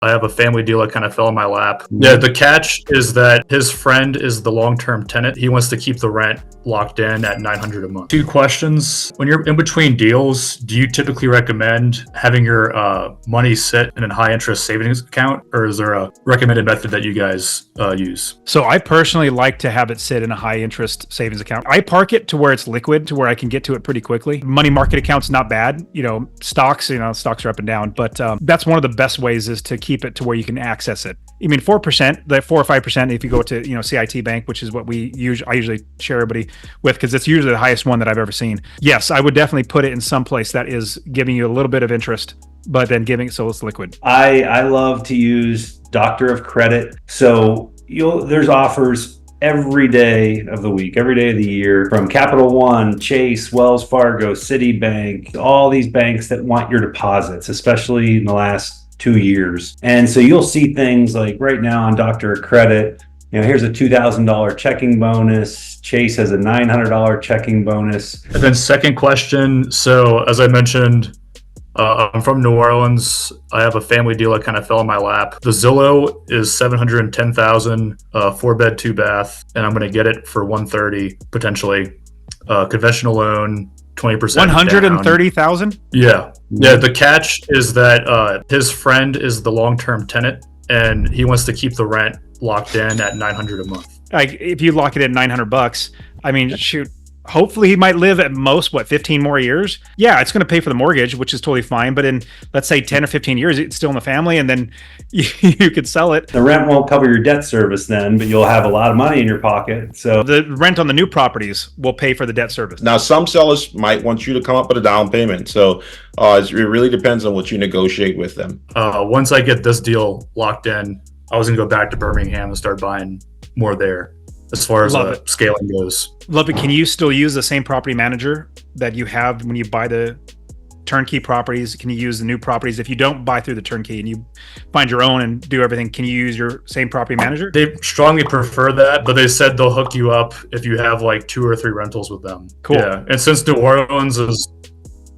I have a family deal that kind of fell in my lap. Yeah, the catch is that his friend is the long-term tenant. He wants to keep the rent locked in at $900 a month. 2 questions. When you're in between deals, do you typically recommend having your money sit in a high-interest savings account, or is there a recommended method that you guys use? So I personally like to have it sit in a high-interest savings account. I park it to where it's liquid, to where I can get to it pretty quickly. Money market account's not bad. Stocks are up and down, but that's one of the best ways is to keep it to where you can access it. I mean, 4%, that 4 or 5%, if you go to, CIT Bank, which is what I usually share everybody with, because it's usually the highest one that I've ever seen. Yes, I would definitely put it in some place that is giving you a little bit of interest, but then giving it so it's liquid. I love to use Doctor of Credit. So there's offers every day of the week, every day of the year, from Capital One, Chase, Wells Fargo, Citibank, all these banks that want your deposits, especially in the last 2 years. And so you'll see things like right now on Doctor of Credit, here's a $2,000 checking bonus. Chase has a $900 checking bonus. And then second question. So as I mentioned, I'm from New Orleans. I have a family deal that kind of fell in my lap. The Zillow is $710,000, 4-bed, 2-bath, and I'm going to get it for $130 potentially. Conventional loan, 20%. $130,000? Yeah. The catch is that his friend is the long-term tenant, and he wants to keep the rent locked in at $900 a month. Like if you lock it in $900, I mean, shoot. Hopefully he might live at most, 15 more years? Yeah, it's going to pay for the mortgage, which is totally fine. But in, let's say 10 or 15 years, it's still in the family, and then you could sell it. The rent won't cover your debt service then, but you'll have a lot of money in your pocket. So the rent on the new properties will pay for the debt service. Now, some sellers might want you to come up with a down payment. So it really depends on what you negotiate with them. Once I get this deal locked in, I was going to go back to Birmingham and start buying more there. As far as scaling goes. Love it. Can you still use the same property manager that you have when you buy the turnkey properties? Can you use the new properties? If you don't buy through the turnkey and you find your own and do everything, can you use your same property manager? They strongly prefer that, but they said they'll hook you up if you have like 2 or 3 rentals with them. Cool. Yeah. And since New Orleans is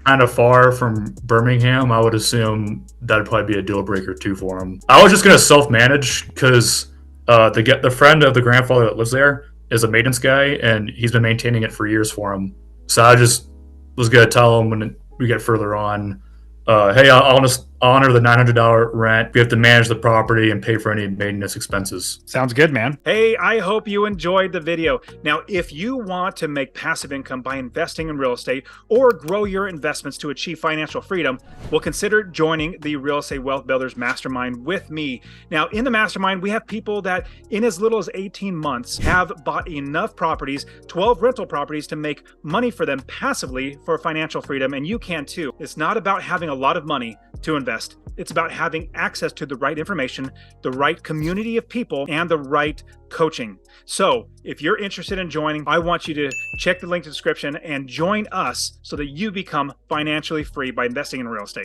kind of far from Birmingham, I would assume that'd probably be a deal breaker too for them. I was just going to self-manage because the friend of the grandfather that lives there is a maintenance guy, and he's been maintaining it for years for him. So I just was going to tell him when we get further on, hey, I'll just honor the $900 rent. We have to manage the property and pay for any maintenance expenses. Sounds good, man. Hey, I hope you enjoyed the video. Now, if you want to make passive income by investing in real estate or grow your investments to achieve financial freedom, well, consider joining the Real Estate Wealth Builders Mastermind with me. Now, in the mastermind, we have people that in as little as 18 months have bought enough properties, 12 rental properties, to make money for them passively for financial freedom, and you can too. It's not about having a lot of money to invest. It's about having access to the right information, the right community of people, and the right coaching. So if you're interested in joining, I want you to check the link in the description and join us so that you become financially free by investing in real estate.